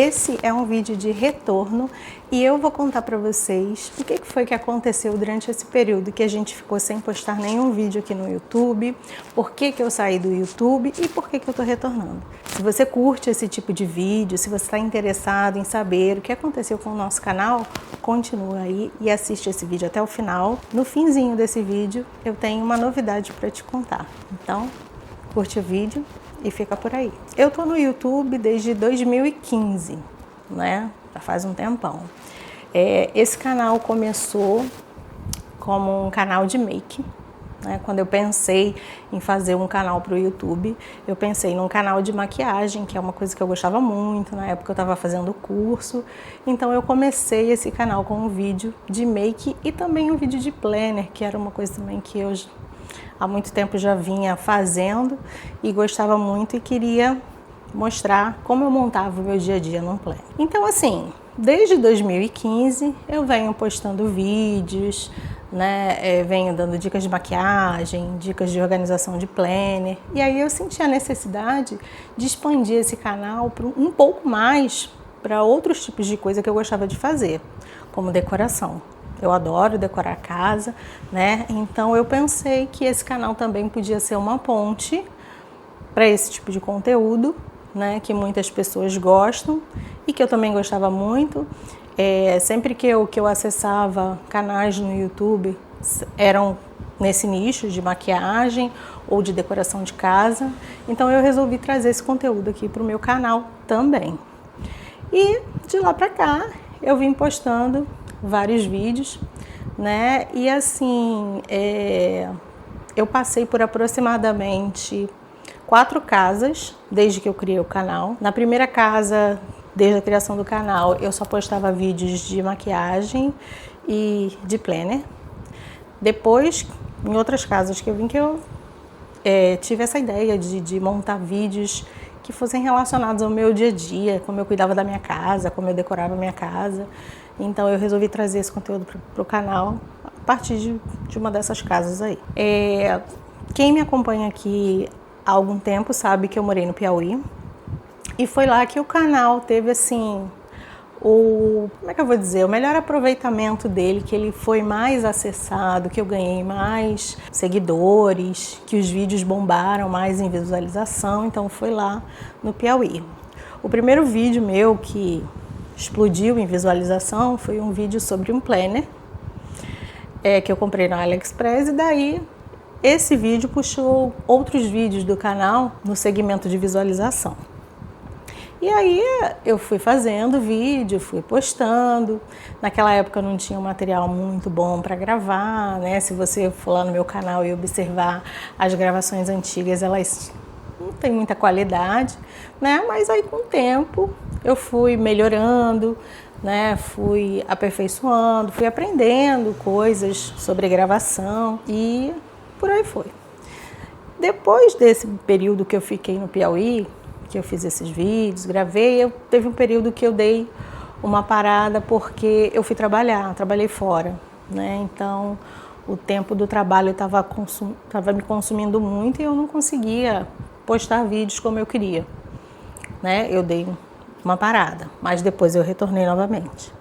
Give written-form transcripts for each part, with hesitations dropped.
Esse é um vídeo de retorno e eu vou contar para vocês o que foi que aconteceu durante esse período que a gente ficou sem postar nenhum vídeo aqui no YouTube, por que eu saí do YouTube e por que eu tô retornando. Se você curte esse tipo de vídeo, se você está interessado em saber o que aconteceu com o nosso canal, continua aí e assiste esse vídeo até o final. No finzinho desse vídeo eu tenho uma novidade para te contar, então curte o vídeo e fica por aí. Eu tô no YouTube desde 2015, né? Já faz um tempão. Esse canal começou como um canal de make, né? Quando eu pensei em fazer um canal para o YouTube, eu pensei num canal de maquiagem, que é uma coisa que eu gostava muito. Na época eu estava fazendo curso, então eu comecei esse canal com um vídeo de make e também um vídeo de planner, que era uma coisa também que eu há muito tempo já vinha fazendo e gostava muito e queria mostrar como eu montava o meu dia a dia num planner. Então assim, desde 2015 eu venho postando vídeos, né, venho dando dicas de maquiagem, dicas de organização de planner, e aí eu senti a necessidade de expandir esse canal um pouco mais para outros tipos de coisa que eu gostava de fazer, como decoração. Eu adoro decorar a casa, né? Então eu pensei que esse canal também podia ser uma ponte para esse tipo de conteúdo, né? Que muitas pessoas gostam e que eu também gostava muito. Sempre que eu acessava canais no YouTube, eram nesse nicho de maquiagem ou de decoração de casa. Então eu resolvi trazer esse conteúdo aqui para o meu canal também. E de lá para cá eu vim postando vários vídeos, né? E assim, eu passei por aproximadamente 4 casas desde que eu criei o canal. Na primeira casa, desde a criação do canal, eu só postava vídeos de maquiagem e de planner. Depois, em outras casas que eu vim, que eu tive essa ideia de montar vídeos que fossem relacionados ao meu dia a dia, como eu cuidava da minha casa, como eu decorava a minha casa. Então eu resolvi trazer esse conteúdo para o canal a partir de uma dessas casas aí. Quem me acompanha aqui há algum tempo sabe que eu morei no Piauí. E foi lá que o canal teve assim, como é que eu vou dizer, o melhor aproveitamento dele, que ele foi mais acessado, que eu ganhei mais seguidores, que os vídeos bombaram mais em visualização, então foi lá no Piauí. O primeiro vídeo meu que explodiu em visualização foi um vídeo sobre um planner que eu comprei no AliExpress, e daí esse vídeo puxou outros vídeos do canal no segmento de visualização. E aí eu fui fazendo vídeo, fui postando. Naquela época eu não tinha um material muito bom para gravar, né? Se você for lá no meu canal e observar as gravações antigas, elas não têm muita qualidade, né? Mas aí com o tempo eu fui melhorando, né? Fui aperfeiçoando, fui aprendendo coisas sobre gravação e por aí foi. Depois desse período que eu fiquei no Piauí, que eu fiz esses vídeos, gravei, teve um período que eu dei uma parada porque eu fui trabalhar, trabalhei fora, né? Então o tempo do trabalho estava me consumindo muito e eu não conseguia postar vídeos como eu queria, né? Eu dei uma parada, mas depois eu retornei novamente.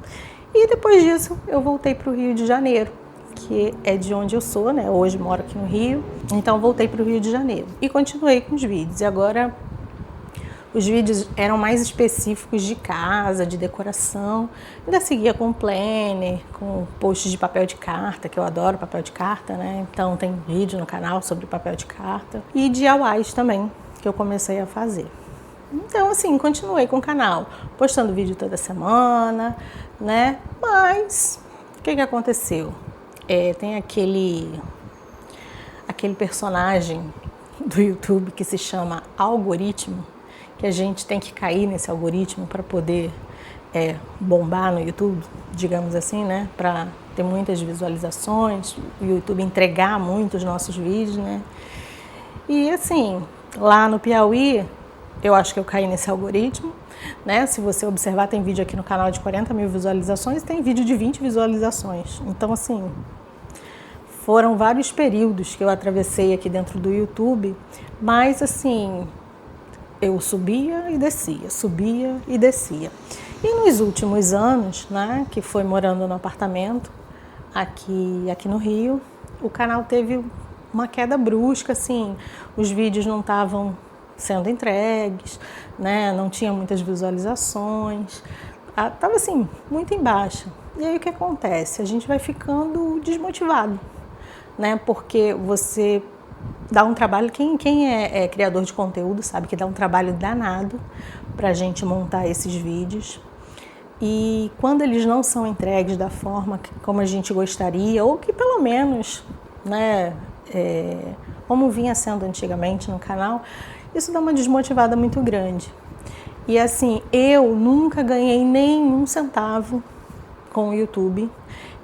E depois disso eu voltei para o Rio de Janeiro, que é de onde eu sou, né? Hoje moro aqui no Rio, então voltei para o Rio de Janeiro e continuei com os vídeos. E agora os vídeos eram mais específicos de casa, de decoração. Ainda seguia com planner, com posts de papel de carta, que eu adoro papel de carta, né? Então tem vídeo no canal sobre papel de carta. E DIYs também, que eu comecei a fazer. Então assim, continuei com o canal, postando vídeo toda semana, né? Mas o que aconteceu? Tem aquele personagem do YouTube que se chama algoritmo, que a gente tem que cair nesse algoritmo para poder bombar no YouTube, digamos assim, né? Para ter muitas visualizações, o YouTube entregar muito os nossos vídeos, né? E assim, lá no Piauí, eu acho que eu caí nesse algoritmo, né? Se você observar, tem vídeo aqui no canal de 40 mil visualizações, tem vídeo de 20 visualizações. Então assim, foram vários períodos que eu atravessei aqui dentro do YouTube, mas assim, eu subia e descia, subia e descia. E nos últimos anos, né, que foi morando no apartamento aqui no Rio, o canal teve uma queda brusca, assim, os vídeos não estavam sendo entregues, né, não tinha muitas visualizações, estava assim, muito em baixa. E aí o que acontece? A gente vai ficando desmotivado, né, porque você dá um trabalho, quem é criador de conteúdo sabe que dá um trabalho danado para a gente montar esses vídeos. E quando eles não são entregues da forma como a gente gostaria, ou que pelo menos, né, como vinha sendo antigamente no canal, isso dá uma desmotivada muito grande. E assim, eu nunca ganhei nenhum centavo com o YouTube,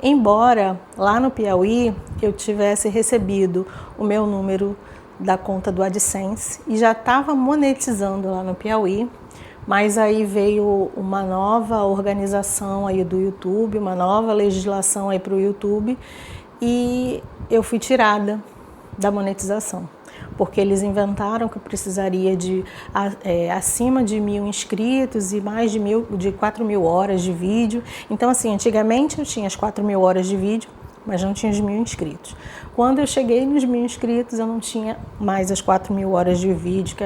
embora lá no Piauí eu tivesse recebido o meu número da conta do AdSense e já estava monetizando lá no Piauí. Mas aí veio uma nova organização aí do YouTube, uma nova legislação aí para o YouTube e eu fui tirada da monetização, porque eles inventaram que eu precisaria de acima de 1.000 inscritos e mais de 4.000 horas de vídeo. Então assim, antigamente eu tinha as 4.000 horas de vídeo, mas não tinha os 1.000 inscritos. Quando eu cheguei nos 1.000 inscritos, eu não tinha mais as 4.000 horas de vídeo, que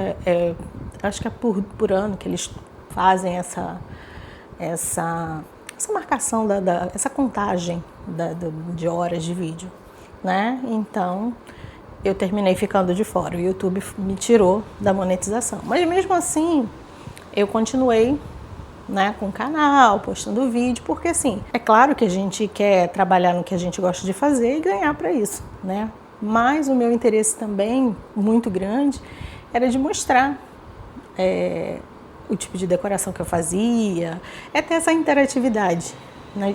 acho que é por ano que eles fazem essa marcação, essa contagem de horas de vídeo, né? Então, eu terminei ficando de fora. O YouTube me tirou da monetização. Mas mesmo assim, eu continuei, né, com o canal, postando vídeo, porque assim, é claro que a gente quer trabalhar no que a gente gosta de fazer e ganhar para isso, né? Mas o meu interesse também, muito grande, era de mostrar o tipo de decoração que eu fazia, ter essa interatividade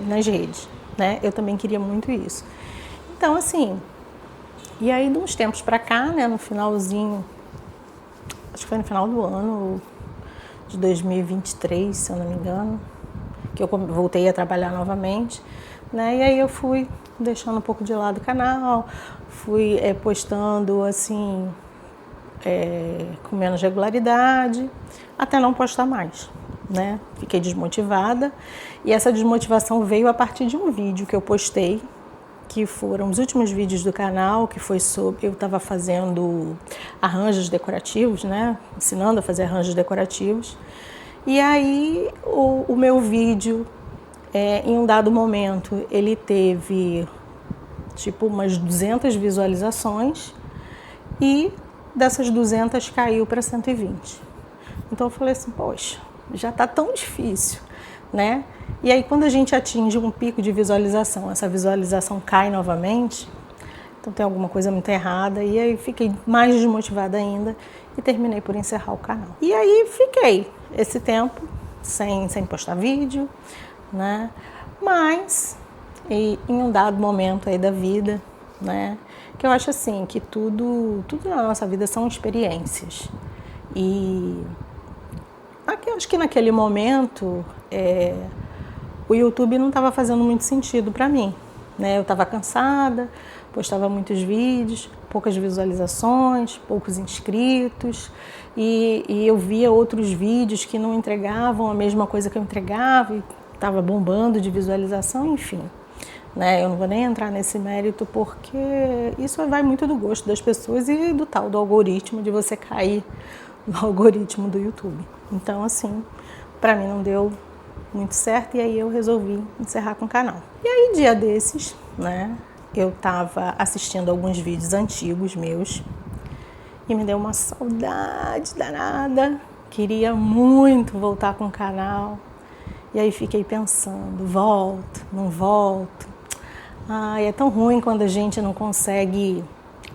nas redes, né? Eu também queria muito isso. Então, assim, e aí de uns tempos para cá, né, no finalzinho, acho que foi no final do ano de 2023, se eu não me engano, que eu voltei a trabalhar novamente, né? E aí eu fui deixando um pouco de lado o canal, fui postando assim, com menos regularidade, até não postar mais, né? Fiquei desmotivada e essa desmotivação veio a partir de um vídeo que eu postei, que foram os últimos vídeos do canal, que foi sobre, eu estava fazendo arranjos decorativos, né? Ensinando a fazer arranjos decorativos. E aí o meu vídeo, em um dado momento, ele teve tipo umas 200 visualizações e dessas 200 caiu para 120. Então eu falei assim, poxa, já está tão difícil, né? E aí quando a gente atinge um pico de visualização, essa visualização cai novamente, então tem alguma coisa muito errada, e aí fiquei mais desmotivada ainda e terminei por encerrar o canal. E aí fiquei esse tempo sem postar vídeo, né? Mas em um dado momento aí da vida, né, que eu acho assim, que tudo na nossa vida são experiências. E acho que naquele momento o YouTube não estava fazendo muito sentido para mim, né? Eu estava cansada, postava muitos vídeos, poucas visualizações, poucos inscritos, e eu via outros vídeos que não entregavam a mesma coisa que eu entregava e estava bombando de visualização, enfim. Né? Eu não vou nem entrar nesse mérito porque isso vai muito do gosto das pessoas e do tal do algoritmo, de você cair no algoritmo do YouTube. Então, assim, para mim não deu muito certo e aí eu resolvi encerrar com o canal. E aí, dia desses, né, eu tava assistindo alguns vídeos antigos meus e me deu uma saudade danada. Queria muito voltar com o canal. E aí fiquei pensando, volto, não volto. Ai, é tão ruim quando a gente não consegue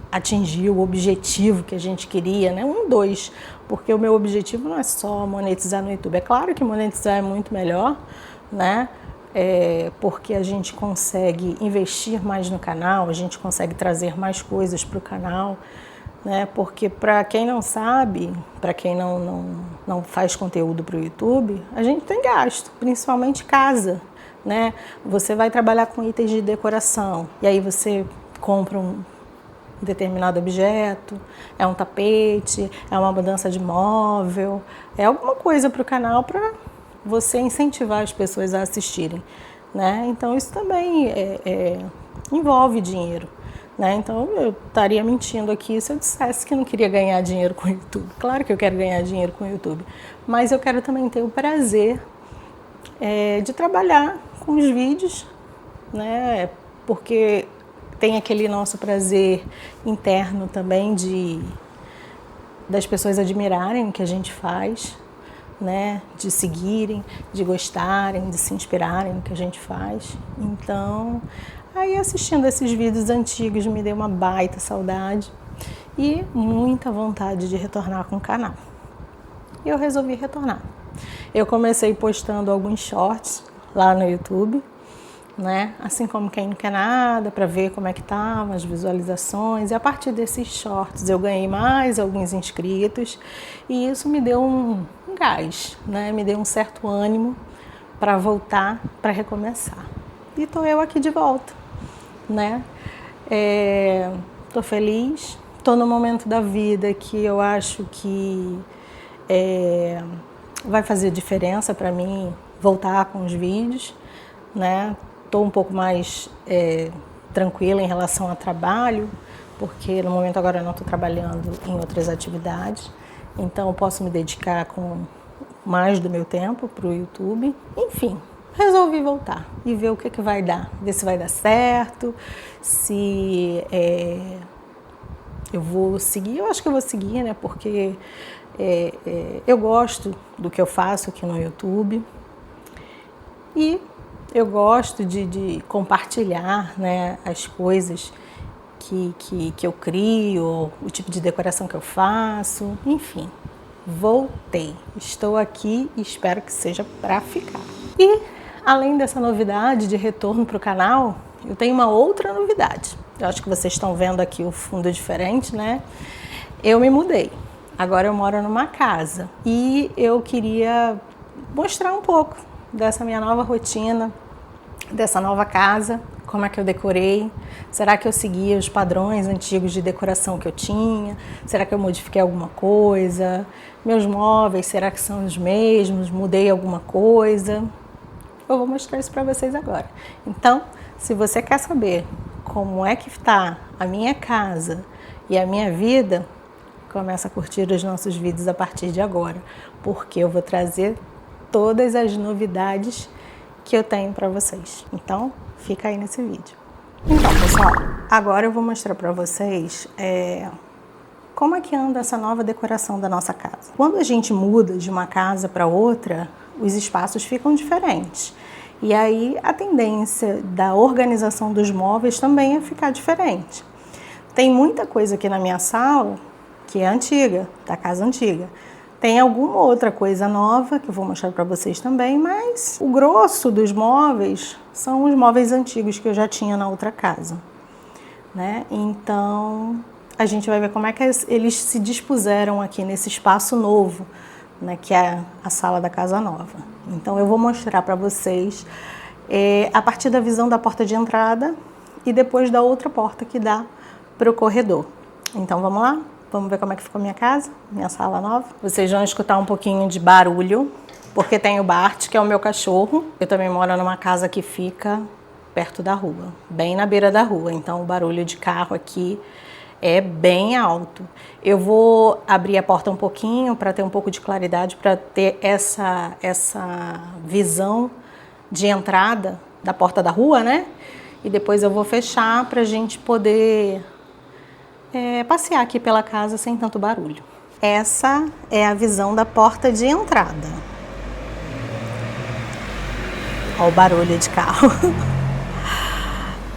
atingir o objetivo que a gente queria, né? 2, porque o meu objetivo não é só monetizar no YouTube. É claro que monetizar é muito melhor, né? Porque a gente consegue investir mais no canal, a gente consegue trazer mais coisas para o canal, né? Porque para quem não sabe, para quem não faz conteúdo para o YouTube, a gente tem gasto, principalmente casa, né? Você vai trabalhar com itens de decoração e aí você compra determinado objeto, é um tapete, é uma mudança de móvel, é alguma coisa para o canal para você incentivar as pessoas a assistirem, né? Então isso também envolve dinheiro, né? Então eu estaria mentindo aqui se eu dissesse que não queria ganhar dinheiro com o YouTube. Claro que eu quero ganhar dinheiro com o YouTube, mas eu quero também ter o prazer de trabalhar com os vídeos, né? Porque tem aquele nosso prazer interno também das pessoas admirarem o que a gente faz, né? De seguirem, de gostarem, de se inspirarem no que a gente faz. Então, aí assistindo esses vídeos antigos me deu uma baita saudade e muita vontade de retornar com o canal. E eu resolvi retornar. Eu comecei postando alguns shorts lá no YouTube, né? Assim como quem não quer nada, para ver como é que estavam as visualizações. E a partir desses shorts eu ganhei mais alguns inscritos e isso me deu um gás, né? Me deu um certo ânimo para voltar, para recomeçar. E estou eu aqui de volta, né? Estou feliz, estou no momento da vida que eu acho que vai fazer diferença para mim voltar com os vídeos, né? Estou um pouco mais tranquila em relação ao trabalho, porque no momento agora eu não estou trabalhando em outras atividades, então eu posso me dedicar com mais do meu tempo para o YouTube. Enfim, resolvi voltar e ver o que vai dar, ver se vai dar certo, se eu vou seguir. Eu acho que eu vou seguir, né? Porque eu gosto do que eu faço aqui no YouTube e eu gosto de compartilhar, né, as coisas que eu crio, o tipo de decoração que eu faço, enfim. Voltei, estou aqui e espero que seja para ficar. E além dessa novidade de retorno para o canal, eu tenho uma outra novidade. Eu acho que vocês estão vendo aqui o fundo diferente, né? Eu me mudei, agora eu moro numa casa e eu queria mostrar um pouco dessa minha nova rotina, dessa nova casa, como é que eu decorei, será que eu segui os padrões antigos de decoração que eu tinha, será que eu modifiquei alguma coisa, meus móveis, será que são os mesmos, mudei alguma coisa? Eu vou mostrar isso para vocês agora. Então, se você quer saber como é que está a minha casa e a minha vida, começa a curtir os nossos vídeos a partir de agora, porque eu vou trazer todas as novidades que eu tenho para vocês. Então, fica aí nesse vídeo. Então, pessoal, agora eu vou mostrar para vocês como é que anda essa nova decoração da nossa casa. Quando a gente muda de uma casa para outra, os espaços ficam diferentes. E aí a tendência da organização dos móveis também é ficar diferente. Tem muita coisa aqui na minha sala que é antiga, da casa antiga. Tem alguma outra coisa nova que eu vou mostrar para vocês também, mas o grosso dos móveis são os móveis antigos que eu já tinha na outra casa, né? Então, a gente vai ver como é que eles se dispuseram aqui nesse espaço novo, né, que é a sala da casa nova. Então, eu vou mostrar para vocês a partir da visão da porta de entrada e depois da outra porta que dá para o corredor. Então, vamos lá? Vamos ver como é que ficou minha casa, minha sala nova. Vocês vão escutar um pouquinho de barulho, porque tem o Bart, que é o meu cachorro. Eu também moro numa casa que fica perto da rua, bem na beira da rua. Então o barulho de carro aqui é bem alto. Eu vou abrir a porta um pouquinho para ter um pouco de claridade, para ter essa visão de entrada da porta da rua, né? E depois eu vou fechar para a gente poder passear aqui pela casa sem tanto barulho. Essa é a visão da porta de entrada. Olha o barulho de carro.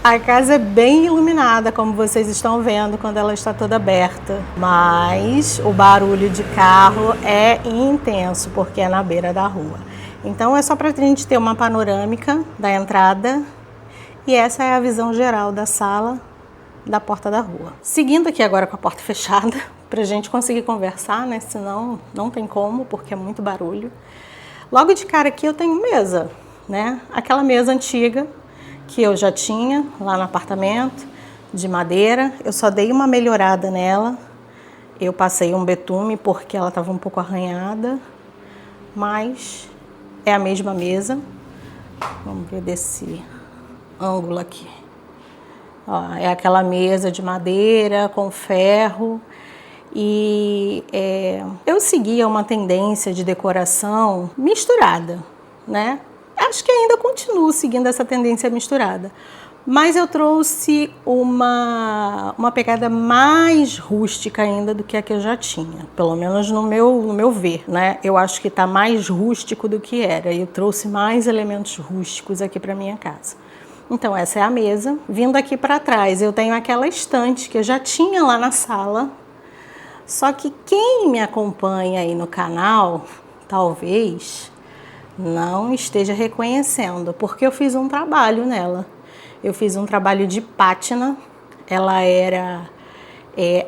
A casa é bem iluminada, como vocês estão vendo, quando ela está toda aberta. Mas o barulho de carro é intenso, porque é na beira da rua. Então é só para a gente ter uma panorâmica da entrada. E essa é a visão geral da sala, da porta da rua. Seguindo aqui agora com a porta fechada, pra gente conseguir conversar, né? Senão não tem como, porque é muito barulho. Logo de cara aqui eu tenho mesa, né? Aquela mesa antiga que eu já tinha lá no apartamento, de madeira. Eu só dei uma melhorada nela. Eu passei um betume porque ela estava um pouco arranhada, mas é a mesma mesa. Vamos ver desse ângulo aqui. Ó, é aquela mesa de madeira com ferro. E eu seguia uma tendência de decoração misturada, né? Acho que ainda continuo seguindo essa tendência misturada, mas eu trouxe uma pegada mais rústica ainda do que a que eu já tinha, pelo menos no meu ver, né? Eu acho que tá mais rústico do que era, e eu trouxe mais elementos rústicos aqui para minha casa. Então essa é a mesa. Vindo aqui para trás, eu tenho aquela estante que eu já tinha lá na sala. Só que quem me acompanha aí no canal, talvez não esteja reconhecendo, porque eu fiz um trabalho nela. Eu fiz um trabalho de pátina, ela era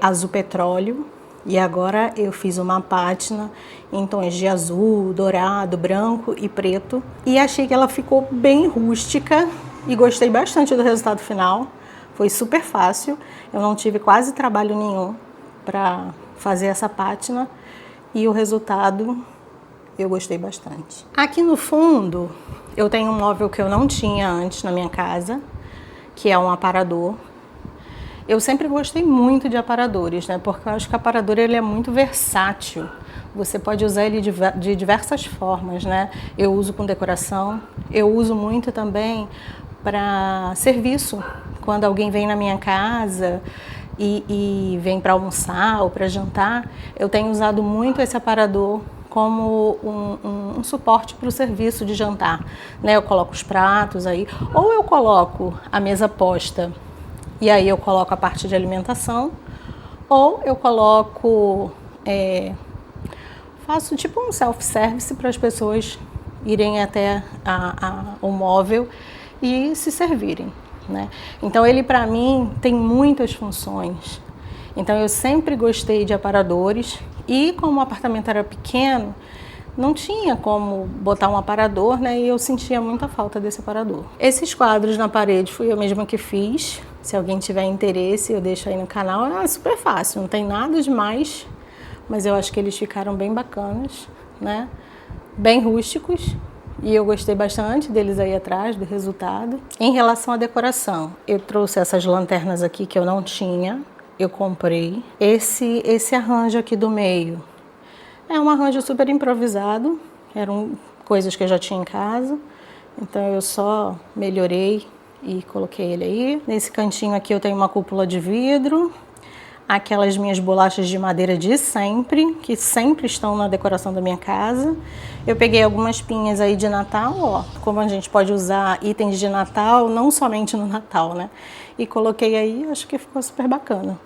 azul petróleo, e agora eu fiz uma pátina em tons de azul, dourado, branco e preto. E achei que ela ficou bem rústica e gostei bastante do resultado final. Foi super fácil, eu não tive quase trabalho nenhum para fazer essa pátina e o resultado eu gostei bastante. Aqui no fundo eu tenho um móvel que eu não tinha antes na minha casa, que é um aparador. Eu sempre gostei muito de aparadores, né? Porque eu acho que o aparador ele é muito versátil. Você pode usar ele de diversas formas, né? Eu uso com decoração, eu uso muito também para serviço. Quando alguém vem na minha casa e vem para almoçar ou para jantar, eu tenho usado muito esse aparador como um suporte para o serviço de jantar, né? Eu coloco os pratos aí, ou eu coloco a mesa posta e aí eu coloco a parte de alimentação, ou eu coloco, faço tipo um self-service para as pessoas irem até o móvel e se servirem, né? Então ele para mim tem muitas funções. Então eu sempre gostei de aparadores e como o apartamento era pequeno, não tinha como botar um aparador, né? E eu sentia muita falta desse aparador. Esses quadros na parede fui eu mesma que fiz. Se alguém tiver interesse, eu deixo aí no canal. É super fácil, não tem nada demais, mas eu acho que eles ficaram bem bacanas, né? Bem rústicos. E eu gostei bastante deles aí atrás, do resultado. Em relação à decoração, eu trouxe essas lanternas aqui que eu não tinha. Eu comprei. Esse arranjo aqui do meio é um arranjo super improvisado. Eram coisas que eu já tinha em casa. Então eu só melhorei e coloquei ele aí. Nesse cantinho aqui eu tenho uma cúpula de vidro. Aquelas minhas bolachas de madeira de sempre, que sempre estão na decoração da minha casa. Eu peguei algumas pinhas aí de Natal, ó, como a gente pode usar itens de Natal, não somente no Natal, né? E coloquei aí, acho que ficou super bacana.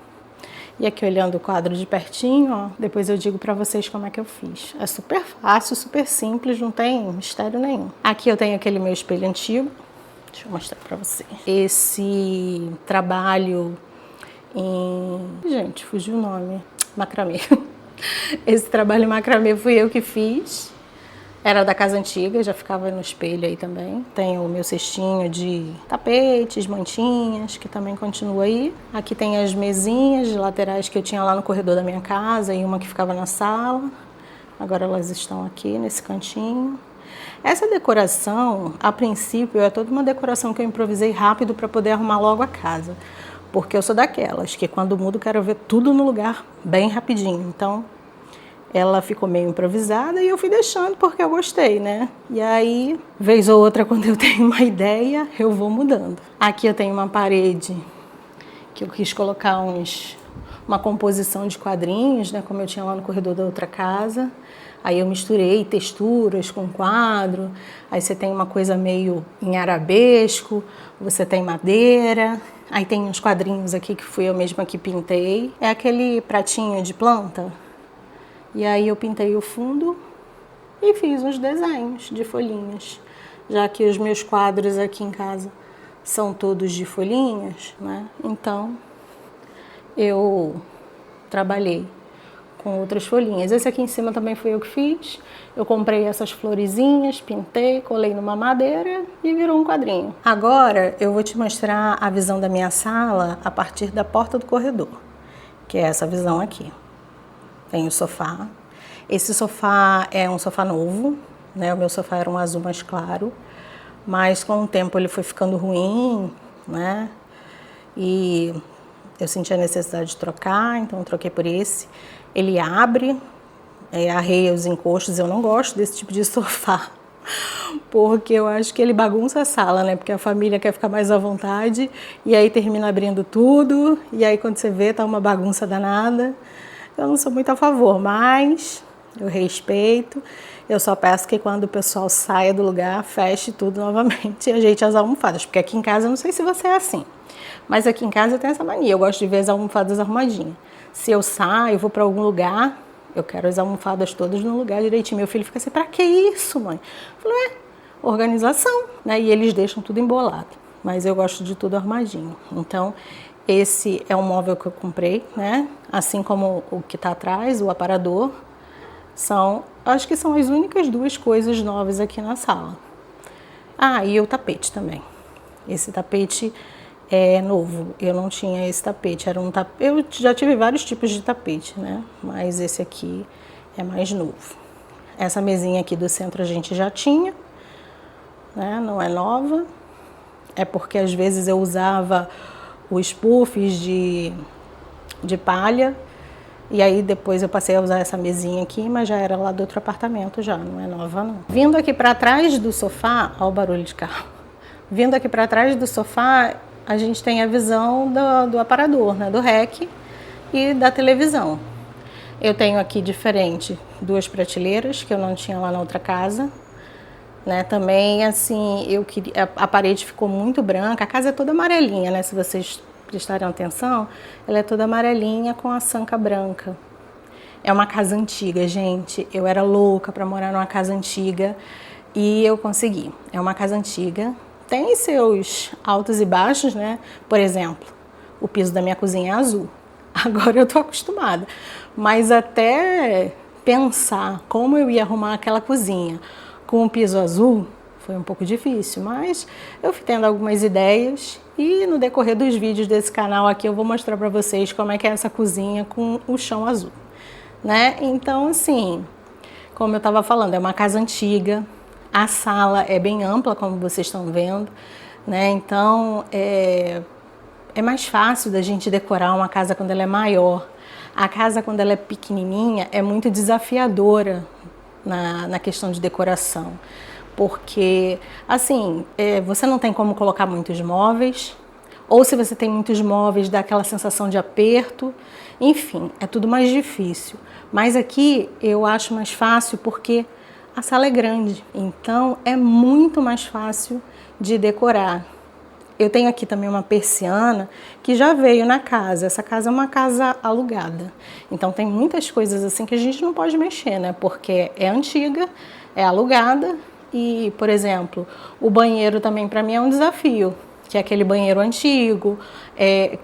E aqui olhando o quadro de pertinho, ó, depois eu digo pra vocês como é que eu fiz. É super fácil, super simples, não tem mistério nenhum. Aqui eu tenho aquele meu espelho antigo, deixa eu mostrar pra vocês. Esse trabalho gente, fugiu o nome. Macramê. Esse trabalho em macramê fui eu que fiz. Era da casa antiga, já ficava no espelho aí também. Tenho o meu cestinho de tapetes, mantinhas, que também continua aí. Aqui tem as mesinhas de laterais que eu tinha lá no corredor da minha casa e uma que ficava na sala. Agora elas estão aqui nesse cantinho. Essa decoração, a princípio, é toda uma decoração que eu improvisei rápido para poder arrumar logo a casa. Porque eu sou daquelas que quando mudo quero ver tudo no lugar bem rapidinho. Então, ela ficou meio improvisada e eu fui deixando porque eu gostei, né? E aí, vez ou outra, quando eu tenho uma ideia, eu vou mudando. Aqui eu tenho uma parede que eu quis colocar uma composição de quadrinhos, né? Como eu tinha lá no corredor da outra casa. Aí eu misturei texturas com quadro. Aí você tem uma coisa meio em arabesco, você tem madeira. Aí tem uns quadrinhos aqui que fui eu mesma que pintei. É aquele pratinho de planta. E aí eu pintei o fundo e fiz uns desenhos de folhinhas. Já que os meus quadros aqui em casa são todos de folhinhas, né? Então eu trabalhei com outras folhinhas. Esse aqui em cima também foi eu que fiz. Eu comprei essas florezinhas, pintei, colei numa madeira e virou um quadrinho. Agora eu vou te mostrar a visão da minha sala a partir da porta do corredor, que é essa visão aqui. Tem o sofá. Esse sofá é um sofá novo, né? O meu sofá era um azul mais claro, mas com o tempo ele foi ficando ruim, né? E eu senti a necessidade de trocar, então eu troquei por esse. Ele abre, arreia os encostos. Eu não gosto desse tipo de sofá, porque eu acho que ele bagunça a sala, né? Porque a família quer ficar mais à vontade e aí termina abrindo tudo, e aí quando você vê tá uma bagunça danada. Eu não sou muito a favor, mas eu respeito. Eu só peço que quando o pessoal saia do lugar, feche tudo novamente e ajeite as almofadas, porque aqui em casa eu não sei se você é assim, mas aqui em casa eu tenho essa mania, eu gosto de ver as almofadas arrumadinhas. Se eu saio, vou para algum lugar, eu quero as almofadas todas no lugar direitinho. Meu filho fica assim, pra que isso, mãe? Eu falo, organização, né? E eles deixam tudo embolado, mas eu gosto de tudo arrumadinho. Então, esse é um móvel que eu comprei, né? Assim como o que tá atrás, o aparador, acho que são as únicas duas coisas novas aqui na sala. E o tapete também. Esse tapete é novo, eu não tinha esse tapete, eu já tive vários tipos de tapete, né? Mas esse aqui é mais novo. Essa mesinha aqui do centro a gente já tinha, né? Não é nova, é porque às vezes eu usava os puffs de palha, e aí depois eu passei a usar essa mesinha aqui, mas já era lá do outro apartamento já, não é nova não. Vindo aqui para trás do sofá, olha o barulho de carro. Vindo aqui para trás do sofá, a gente tem a visão do aparador, né, do REC e da televisão. Eu tenho aqui diferente duas prateleiras que eu não tinha lá na outra casa, né? Também assim, a parede ficou muito branca, a casa é toda amarelinha, né? Se vocês prestarem atenção, ela é toda amarelinha com a sanca branca. É uma casa antiga, gente. Eu era louca para morar numa casa antiga e eu consegui. É uma casa antiga, tem seus altos e baixos, né? Por exemplo, o piso da minha cozinha é azul. Agora eu tô acostumada, mas até pensar como eu ia arrumar aquela cozinha com o piso azul foi um pouco difícil, mas eu fui tendo algumas ideias e no decorrer dos vídeos desse canal aqui eu vou mostrar para vocês como é que é essa cozinha com o chão azul, né? Então, assim, como eu estava falando, é uma casa antiga, a sala é bem ampla, como vocês estão vendo, né? Então, é mais fácil da gente decorar uma casa quando ela é maior. A casa, quando ela é pequenininha, é muito desafiadora na questão de decoração, porque, assim, você não tem como colocar muitos móveis, ou se você tem muitos móveis, dá aquela sensação de aperto, enfim, é tudo mais difícil. Mas aqui eu acho mais fácil porque a sala é grande, então é muito mais fácil de decorar. Eu tenho aqui também uma persiana que já veio na casa. Essa casa é uma casa alugada. Então tem muitas coisas assim que a gente não pode mexer, né? Porque é antiga, é alugada e, por exemplo, o banheiro também para mim é um desafio, que é aquele banheiro antigo,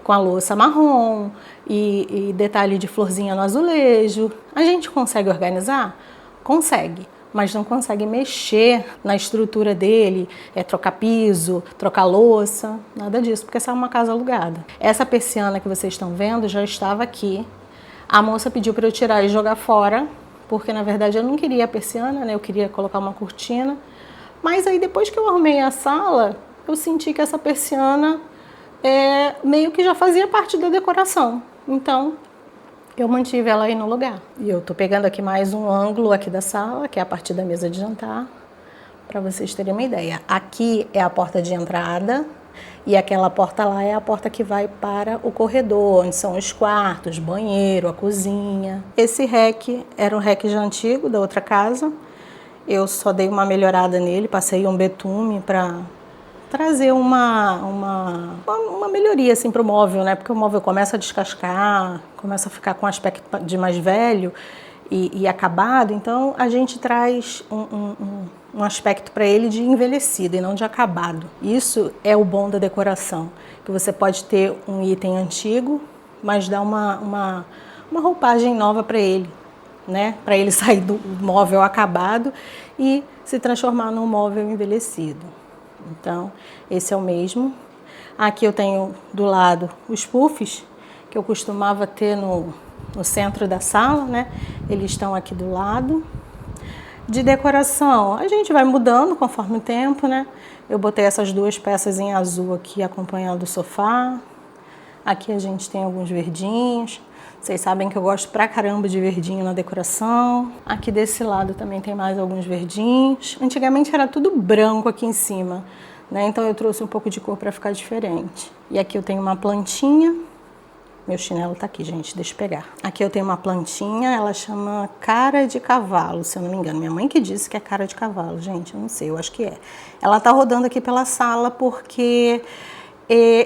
com a louça marrom e detalhe de florzinha no azulejo. A gente consegue organizar? Consegue. Mas não consegue mexer na estrutura dele, trocar piso, trocar louça, nada disso, porque essa é uma casa alugada. Essa persiana que vocês estão vendo já estava aqui. A moça pediu para eu tirar e jogar fora, porque na verdade eu não queria a persiana, né? Eu queria colocar uma cortina. Mas aí depois que eu arrumei a sala, eu senti que essa persiana meio que já fazia parte da decoração. Então, eu mantive ela aí no lugar. E eu tô pegando aqui mais um ângulo aqui da sala, que é a partir da mesa de jantar, para vocês terem uma ideia. Aqui é a porta de entrada e aquela porta lá é a porta que vai para o corredor, onde são os quartos, banheiro, a cozinha. Esse REC era um REC já antigo, da outra casa. Eu só dei uma melhorada nele, passei um betume para trazer uma melhoria assim para o móvel, né? Porque o móvel começa a descascar, começa a ficar com aspecto de mais velho e acabado, então a gente traz um aspecto para ele de envelhecido e não de acabado. Isso é o bom da decoração, que você pode ter um item antigo, mas dá uma uma roupagem nova para ele, né? Para ele sair do móvel acabado e se transformar num móvel envelhecido. Então, esse é o mesmo. Aqui eu tenho do lado os puffs que eu costumava ter no centro da sala, né? Eles estão aqui do lado. De decoração, a gente vai mudando conforme o tempo, né? Eu botei essas duas peças em azul aqui acompanhando o sofá. Aqui a gente tem alguns verdinhos. Vocês sabem que eu gosto pra caramba de verdinho na decoração. Aqui desse lado também tem mais alguns verdinhos. Antigamente era tudo branco aqui em cima, né? Então eu trouxe um pouco de cor para ficar diferente. E aqui eu tenho uma plantinha. Meu chinelo tá aqui, gente, deixa eu pegar. Aqui eu tenho uma plantinha, ela chama cara de cavalo, se eu não me engano. Minha mãe que disse que é cara de cavalo, gente, eu não sei, eu acho que é. Ela tá rodando aqui pela sala porque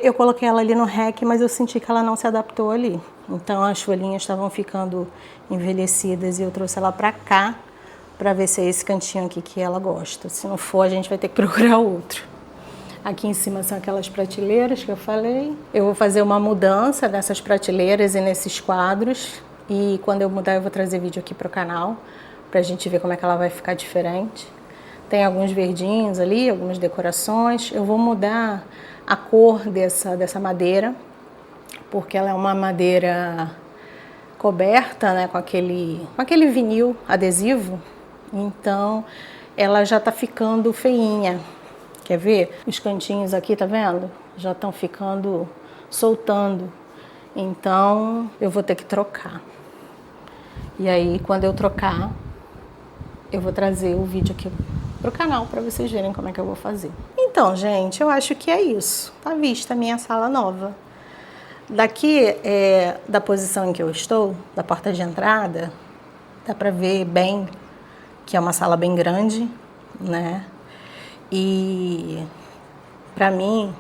eu coloquei ela ali no rack, mas eu senti que ela não se adaptou ali. Então as folhinhas estavam ficando envelhecidas e eu trouxe ela pra cá pra ver se é esse cantinho aqui que ela gosta. Se não for, a gente vai ter que procurar outro. Aqui em cima são aquelas prateleiras que eu falei. Eu vou fazer uma mudança nessas prateleiras e nesses quadros. E quando eu mudar, eu vou trazer vídeo aqui para o canal, para a gente ver como é que ela vai ficar diferente. Tem alguns verdinhos ali, algumas decorações. Eu vou mudar a cor dessa madeira, porque ela é uma madeira coberta, né, com aquele vinil adesivo. Então, ela já está ficando feinha. Quer ver? Os cantinhos aqui, tá vendo? Já estão ficando, soltando. Então, eu vou ter que trocar. E aí, quando eu trocar, eu vou trazer o vídeo aqui pro canal para vocês verem como é que eu vou fazer. Então, gente, eu acho que é isso. Tá vista a minha sala nova. Daqui, da posição em que eu estou, da porta de entrada, dá para ver bem que é uma sala bem grande, né? E para mim,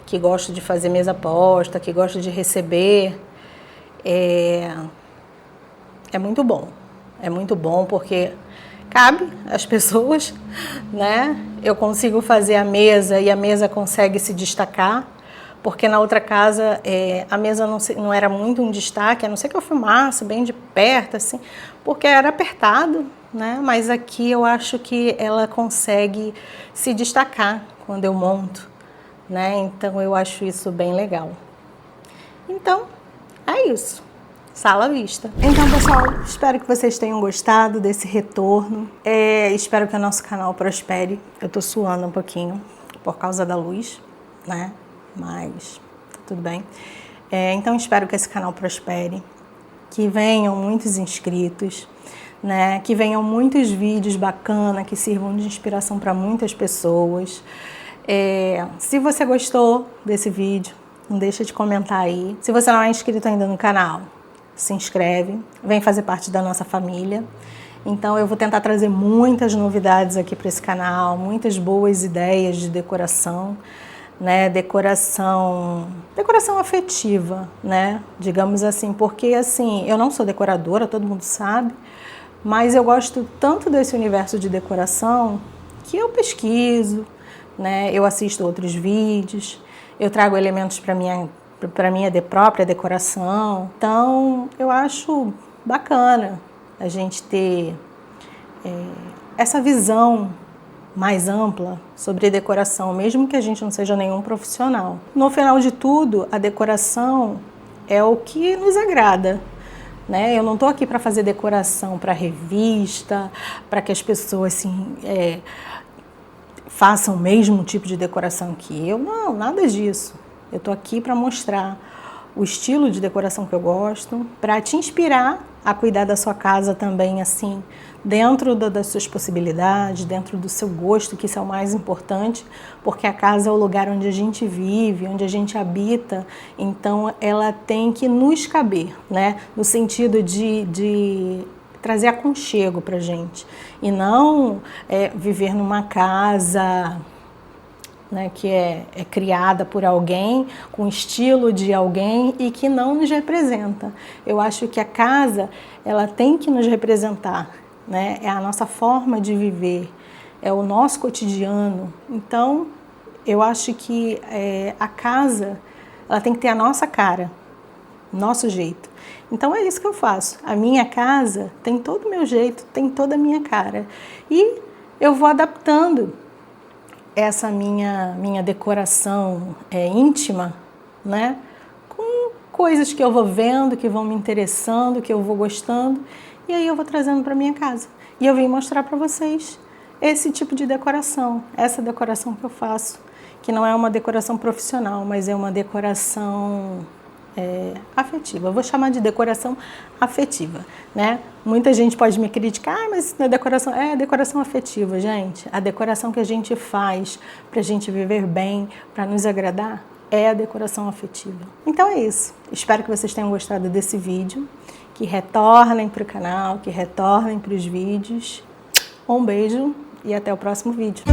que gosto de fazer mesa posta, que gosto de receber, é muito bom. É muito bom porque cabe às pessoas, né? Eu consigo fazer a mesa e a mesa consegue se destacar, porque na outra casa a mesa não era muito um destaque, a não ser que eu filmasse bem de perto, assim, porque era apertado, né? Mas aqui eu acho que ela consegue se destacar quando eu monto, né? Então eu acho isso bem legal. Então, é isso. Sala vista. Então, pessoal, espero que vocês tenham gostado desse retorno. Espero que o nosso canal prospere. Eu tô suando um pouquinho por causa da luz, né? Mas tá tudo bem. Então, espero que esse canal prospere, que venham muitos inscritos, né? Que venham muitos vídeos bacanas, que sirvam de inspiração para muitas pessoas. Se você gostou desse vídeo, não deixa de comentar aí. Se você não é inscrito ainda no canal, se inscreve, vem fazer parte da nossa família. Então eu vou tentar trazer muitas novidades aqui para esse canal, muitas boas ideias de decoração, né? Decoração afetiva, né? Digamos assim, porque assim, eu não sou decoradora, todo mundo sabe, mas eu gosto tanto desse universo de decoração que eu pesquiso, né? Eu assisto outros vídeos, eu trago elementos para minha própria decoração. Então, eu acho bacana a gente ter essa visão mais ampla sobre decoração, mesmo que a gente não seja nenhum profissional. No final de tudo, a decoração é o que nos agrada, né? Eu não estou aqui para fazer decoração para revista, para que as pessoas assim, façam o mesmo tipo de decoração que eu. Não, nada disso. Eu tô aqui para mostrar o estilo de decoração que eu gosto, para te inspirar a cuidar da sua casa também, assim, dentro das suas possibilidades, dentro do seu gosto, que isso é o mais importante, porque a casa é o lugar onde a gente vive, onde a gente habita, então ela tem que nos caber, né? No sentido de trazer aconchego pra gente, e não viver numa casa, né, que é criada por alguém, com estilo de alguém e que não nos representa. Eu acho que a casa, ela tem que nos representar, né? É a nossa forma de viver, é o nosso cotidiano. Então, eu acho que a casa, ela tem que ter a nossa cara, nosso jeito. Então é isso que eu faço. A minha casa tem todo o meu jeito, tem toda a minha cara. E eu vou adaptando essa minha decoração íntima, né? Com coisas que eu vou vendo, que vão me interessando, que eu vou gostando. E aí eu vou trazendo para minha casa. E eu vim mostrar para vocês esse tipo de decoração, essa decoração que eu faço, que não é uma decoração profissional, mas é uma decoração afetiva. Eu vou chamar de decoração afetiva, né? Muita gente pode me criticar, mas isso não é decoração. É decoração afetiva, gente. A decoração que a gente faz para a gente viver bem, para nos agradar, é a decoração afetiva. Então é isso. Espero que vocês tenham gostado desse vídeo, que retornem para o canal, que retornem para os vídeos. Um beijo e até o próximo vídeo.